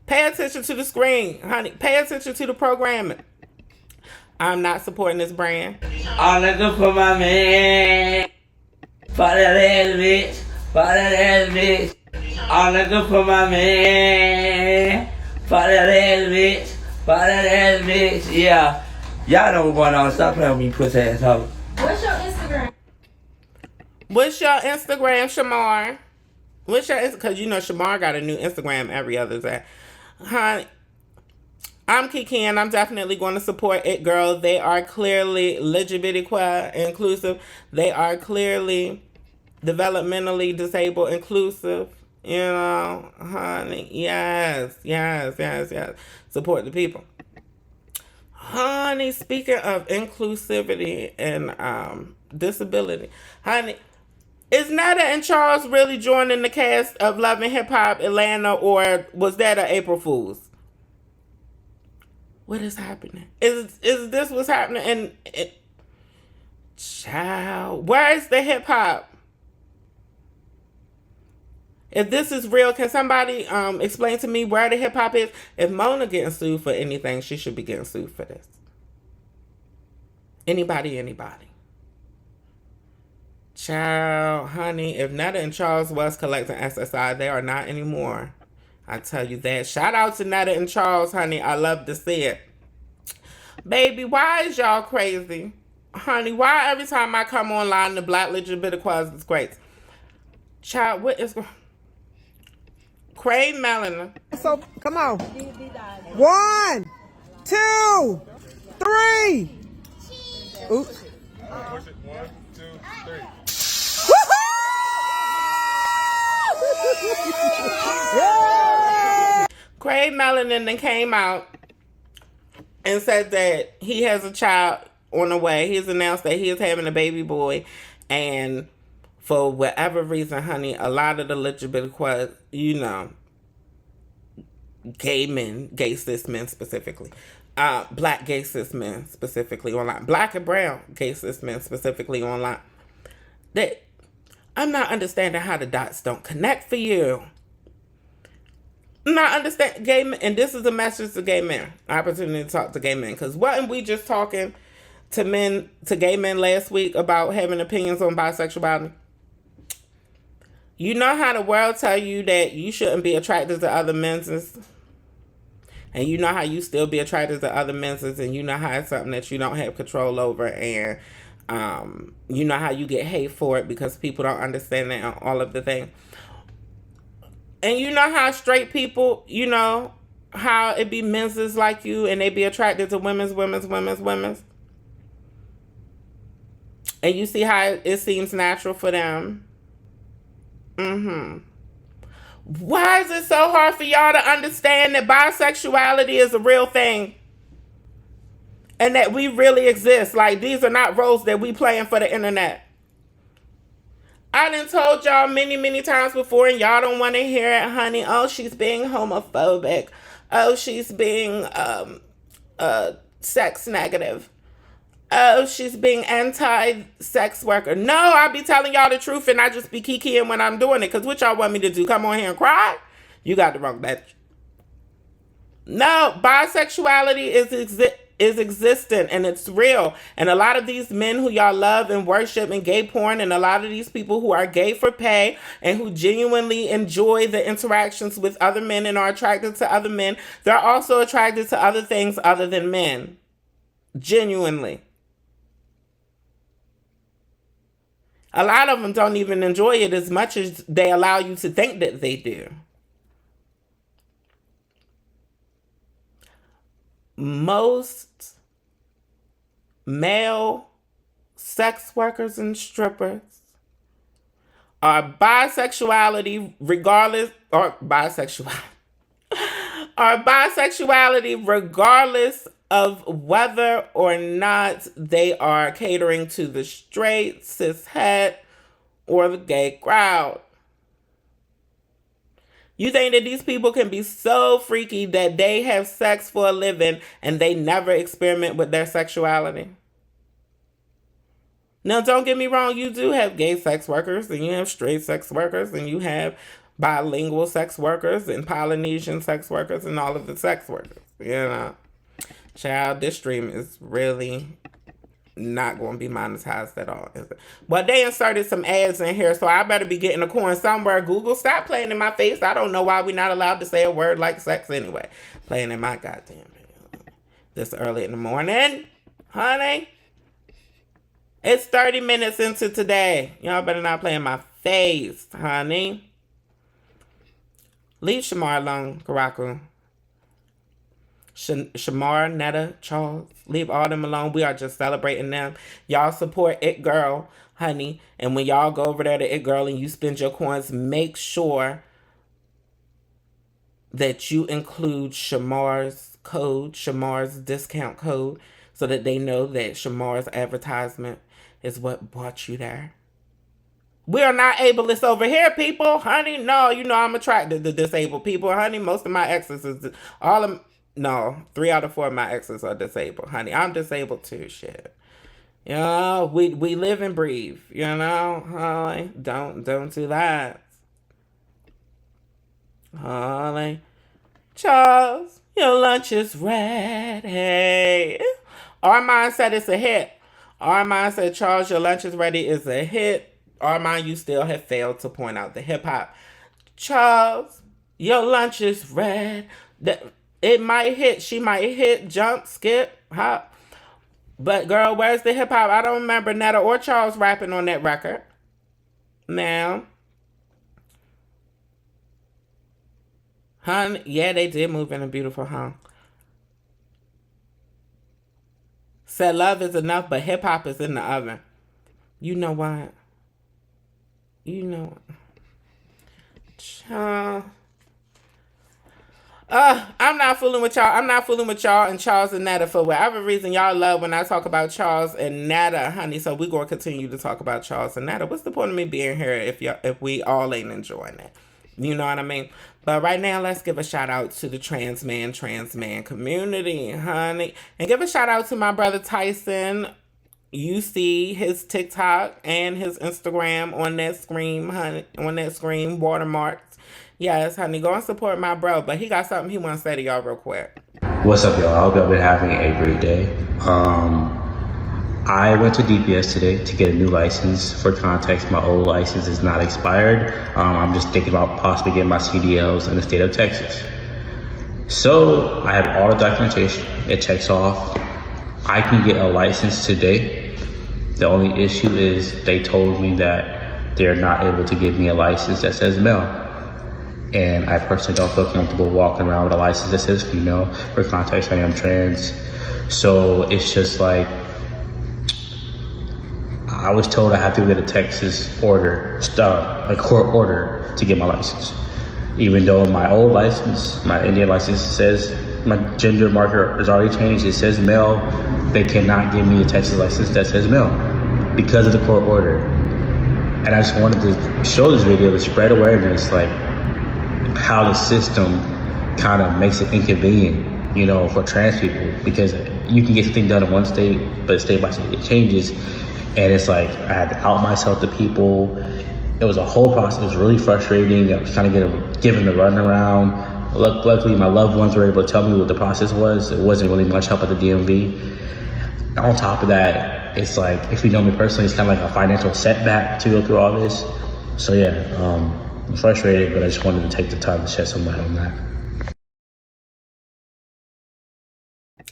Pay attention to the screen, honey. Pay attention to the programming. I'm not supporting this brand. I'm looking for my man. For that ass bitch. For that ass bitch. I'm looking for my man. For that ass bitch. For that ass bitch. Yeah. Y'all know what's going on. Stop playing with me, pussy ass hoe. What's your Instagram? What's your Instagram, Shamar? What's your Instagram? Because you know Shamar got a new Instagram every other day. Honey, I'm Kiki and I'm definitely going to support It Girl. They are clearly LGBTQ inclusive. They are clearly developmentally disabled inclusive. You know, honey. Yes. Support the people. Honey, speaking of inclusivity and disability, honey, is Netta and Charles really joining the cast of Love and Hip Hop Atlanta, or was that an April Fool's? What is happening? Is this what's happening? And child, where is the hip hop? If this is real, can somebody explain to me where the hip hop is? If Mona getting sued for anything, she should be getting sued for this. Anybody. Child, honey, if Netta and Charles was collecting SSI, they are not anymore. I tell you that. Shout out to Netta and Charles, honey. I love to see it. Baby, why is y'all crazy? Honey, why every time I come online, the Black LGBTQ is crazy? Child, what is... Krave Melanin. So, come on. 1, 2, 3. Oops. Push it. 1, 2, 3. Krave Melanin then came out and said that he has a child on the way. He's announced that he is having a baby boy, and for whatever reason, honey, a lot of the LGBTQ, you know, gay men, gay cis men specifically, black gay cis men specifically online, black and brown gay cis men specifically online, that I'm not understanding how the dots don't connect for you. I'm not understand gay men, and this is a message to gay men. Opportunity to talk to gay men, because wasn't we just talking to gay men last week about having opinions on bisexuality? You know how the world tell you that you shouldn't be attracted to other men's, and you know how you still be attracted to other men's, and you know how it's something that you don't have control over, and you know how you get hate for it because people don't understand that and all of the things. And you know how straight people, you know, how it be men's like you and they be attracted to women's. And you see how it seems natural for them. Why is it so hard for y'all to understand that bisexuality is a real thing? And that we really exist. Like, these are not roles that we playing for the internet. I done told y'all many times before, and y'all don't want to hear it, honey. Oh, she's being homophobic. Oh, she's being sex negative. Oh, she's being anti-sex worker. No, I be telling y'all the truth, and I just be kikiing when I'm doing it. Because what y'all want me to do? Come on here and cry? You got the wrong message. No, bisexuality is existent, and it's real. And a lot of these men who y'all love and worship in gay porn, and a lot of these people who are gay for pay and who genuinely enjoy the interactions with other men and are attracted to other men, they're also attracted to other things other than men. Genuinely. A lot of them don't even enjoy it as much as they allow you to think that they do. Most male sex workers and strippers are bisexuality regardless of whether or not they are catering to the straight, cis het, or the gay crowd. You think that these people can be so freaky that they have sex for a living and they never experiment with their sexuality? Now, don't get me wrong. You do have gay sex workers and you have straight sex workers and you have bilingual sex workers and Polynesian sex workers and all of the sex workers. You know, child, this stream is really not going to be monetized at all, is it? Well, they inserted some ads in here, so I better be getting a coin somewhere. Google, stop playing in my face. I don't know why we're not allowed to say a word like sex anyway. Playing in my goddamn video this early in the morning, honey. It's 30 minutes into today. Y'all better not play in my face, honey. Leave Shamar alone, Karaku. Shamar, Netta, Charles, leave all them alone. We are just celebrating them. Y'all support It Girl, honey. And when y'all go over there to It Girl and you spend your coins, make sure that you include Shamar's code, Shamar's discount code, so that they know that Shamar's advertisement is what brought you there. We are not ableist over here, people, honey. No, you know I'm attracted to disabled people, honey. Most of my exes is all of. No, 3 out of 4 of my exes are disabled, honey. I'm disabled too, shit. You know, we live and breathe, you know, honey. Don't do that. Honey. Charles, your lunch is ready. Armand said it's a hit. Armand said, Charles, your lunch is ready is a hit. Armand, you still have failed to point out the hip-hop. Charles, your lunch is ready. It might hit. She might hit, jump, skip, hop. But, girl, where's the hip-hop? I don't remember Netta or Charles rapping on that record. Now. Hun, yeah, they did move in a beautiful home. Said love is enough, but hip-hop is in the oven. You know what? You know what? Child. I'm not fooling with y'all. I'm not fooling with y'all and Charles and Netta for whatever reason y'all love when I talk about Charles and Netta, honey. So we're going to continue to talk about Charles and Netta. What's the point of me being here if we all ain't enjoying it? You know what I mean? But right now, let's give a shout out to the trans man community, honey. And give a shout out to my brother Tyson. You see his TikTok and his Instagram on that screen, honey. On that screen, watermarked. Yes, honey, go and support my bro. But he got something he wants to say to y'all real quick. What's up, y'all? I hope y'all been having a great day. I went to DPS today to get a new license. For context, my old license is not expired. I'm just thinking about possibly getting my CDLs in the state of Texas. So I have all the documentation. It checks off. I can get a license today. The only issue is they told me that they're not able to give me a license that says male. And I personally don't feel comfortable walking around with a license that says female. For context, I am trans. So it's just like, I was told I have to get a Texas order, a court order to get my license. Even though my old license, my Indian license says, my gender marker is already changed. It says male. They cannot give me a Texas license that says male because of the court order. And I just wanted to show this video to spread awareness, like, how the system kind of makes it inconvenient, you know, for trans people, because you can get something done in one state, but state by state it changes. And it's like, I had to out myself to people. It was a whole process. It was really frustrating. I was kind of given the runaround. Luckily, my loved ones were able to tell me what the process was. It wasn't really much help at the DMV. On top of that, it's like, if you know me personally, it's kind of like a financial setback to go through all this. So yeah, I'm frustrated, but I just wanted to take the time to shed some light on that.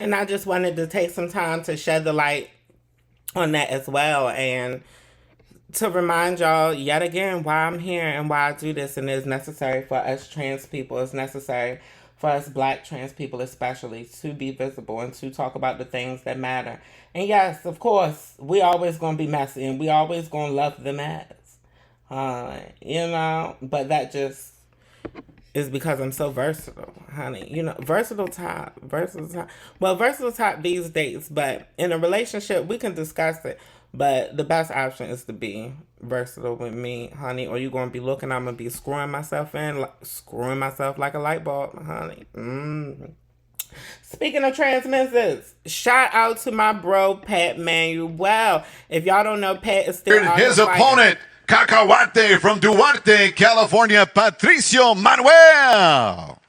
And I just wanted to take some time to shed the light on that as well, and to remind y'all yet again why I'm here and why I do this. And it's necessary for us trans people, it's necessary for us black trans people especially, to be visible and to talk about the things that matter. And yes, of course, we always gonna be messy and we always gonna love the mess. You know, but that just is because I'm so versatile, honey. You know, versatile type. Well, versatile type these days, but in a relationship, we can discuss it. But the best option is to be versatile with me, honey, or you're going to be looking, I'm going to be screwing myself like a light bulb, honey. Speaking of trans misses, shout out to my bro, Pat Manuel. If y'all don't know, Pat is still His opponent Cacahuate from Duarte, California, Patricio Manuel.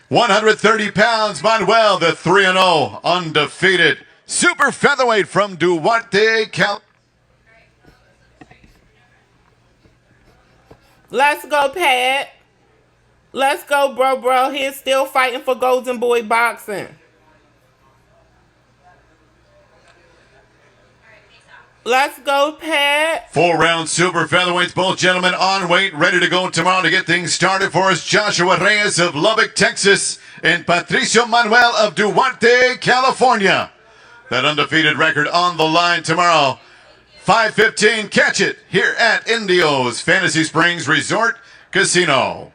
130 pounds, Manuel, the 3-0, undefeated super featherweight from Duarte, California. Let's go, Pat. Let's go, bro. He's still fighting for Golden Boy Boxing. Let's go, Pat. 4-round super featherweights, both gentlemen on weight, ready to go tomorrow to get things started for us. Joshua Reyes of Lubbock, Texas, and Patricio Manuel of Duarte, California. That undefeated record on the line tomorrow. 5:15, catch it here at Indio's Fantasy Springs Resort Casino.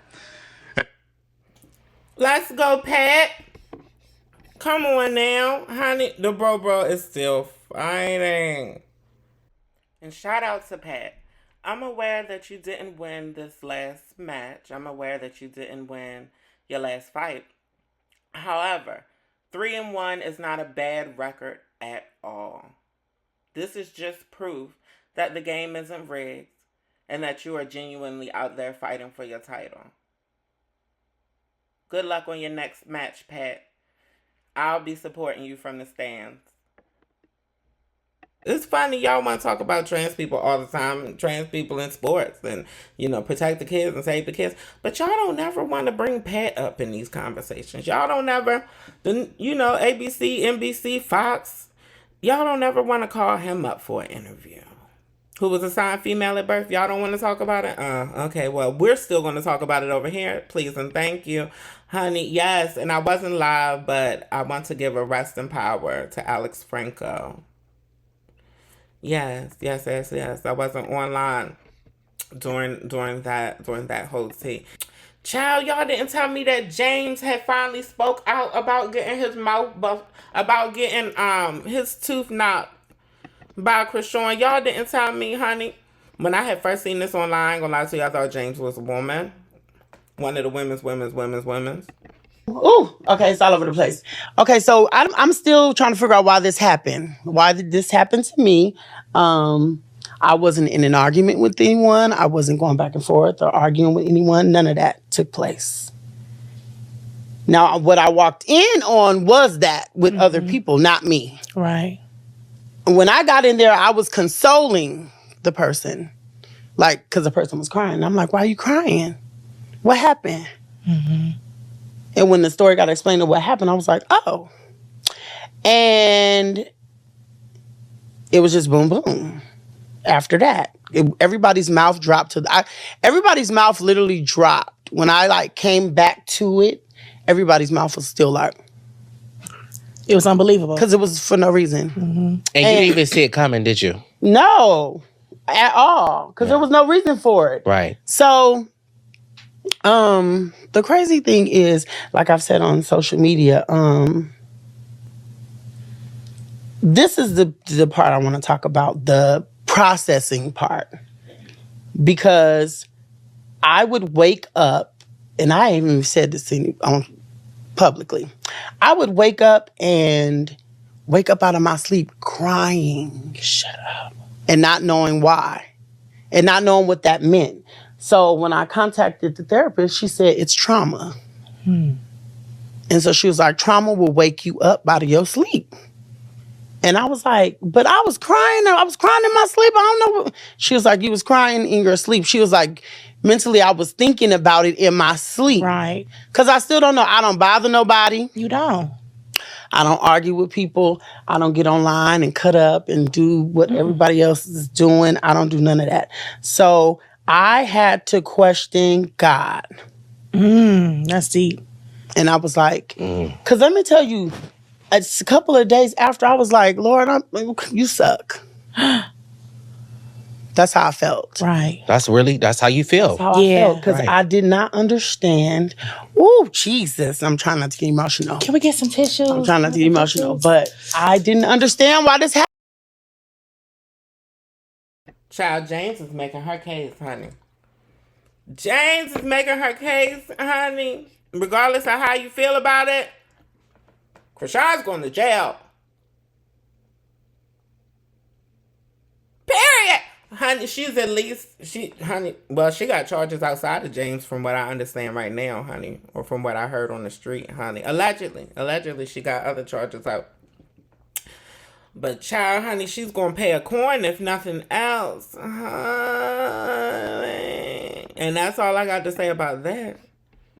Let's go, Pat. Come on now. Honey, the bro is still fighting. And shout out to Pat. I'm aware that you didn't win this last match. I'm aware that you didn't win your last fight. However, 3-1 is not a bad record at all. This is just proof that the game isn't rigged and that you are genuinely out there fighting for your title. Good luck on your next match, Pat. I'll be supporting you from the stands. It's funny, y'all want to talk about trans people all the time, trans people in sports, and, protect the kids and save the kids. But y'all don't ever want to bring Pat up in these conversations. Y'all don't ever, ABC, NBC, Fox, y'all don't ever want to call him up for an interview. Who was assigned female at birth? Y'all don't want to talk about it? Okay, well, we're still going to talk about it over here. Please and thank you. Honey, yes, and I wasn't live, but I want to give a rest in power to Alex Franco. Yes. I wasn't online during that whole tea. Child, y'all didn't tell me that James had finally spoke out about getting his mouth about getting his tooth knocked by Krishan. Y'all didn't tell me, honey. When I had first seen this online, I ain't gonna lie to you, I thought James was a woman. One of the women's. Ooh, okay, it's all over the place. Okay, so I'm still trying to figure out why this happened. Why did this happen to me? I wasn't in an argument with anyone. I wasn't going back and forth or arguing with anyone. None of that took place. Now, what I walked in on was that with other people, not me. Right. When I got in there, I was consoling the person, because the person was crying. I'm like, why are you crying? What happened? Mm-hmm. And when the story got explained of what happened, I was like, oh. And it was just boom, boom. After that, everybody's mouth dropped everybody's mouth literally dropped. When I came back to it, everybody's mouth was still it was unbelievable. Because it was for no reason. Mm-hmm. And you didn't even see it coming, did you? No, at all. Because there was no reason for it. Right. So, the crazy thing is, like I've said on social media, this is the part I want to talk about, the processing part. Because I would wake up, and I even said this publicly. I would wake up out of my sleep crying. Shut up. And not knowing why. And not knowing what that meant. So when I contacted the therapist, she said, it's trauma. And so she was like, trauma will wake you up out of your sleep. And I was like, but I was crying. I was crying in my sleep. I don't know. She was like, you was crying in your sleep. She was like, mentally, I was thinking about it in my sleep. Right. Because I still don't know. I don't bother nobody. You don't. I don't argue with people. I don't get online and cut up and do what everybody else is doing. I don't do none of that. So I had to question God. That's deep. And I was like, because let me tell you, a couple of days after, I was like, Lord, you suck. That's how I felt. Right. That's how you feel. That's how I felt. Because I did not understand. Ooh, Jesus. I'm trying not to get emotional. Can we get some tissues? I'm trying not to get emotional. But I didn't understand why this happened. Child, James is making her case, honey. James is making her case, honey. Regardless of how you feel about it, Krishan's going to jail. honey, she's at least well, she got charges outside of James from what I understand right now, honey, or from what I heard on the street, honey. Allegedly she got other charges out. But child, honey, she's gonna pay a coin if nothing else, honey. And that's all I got to say about that.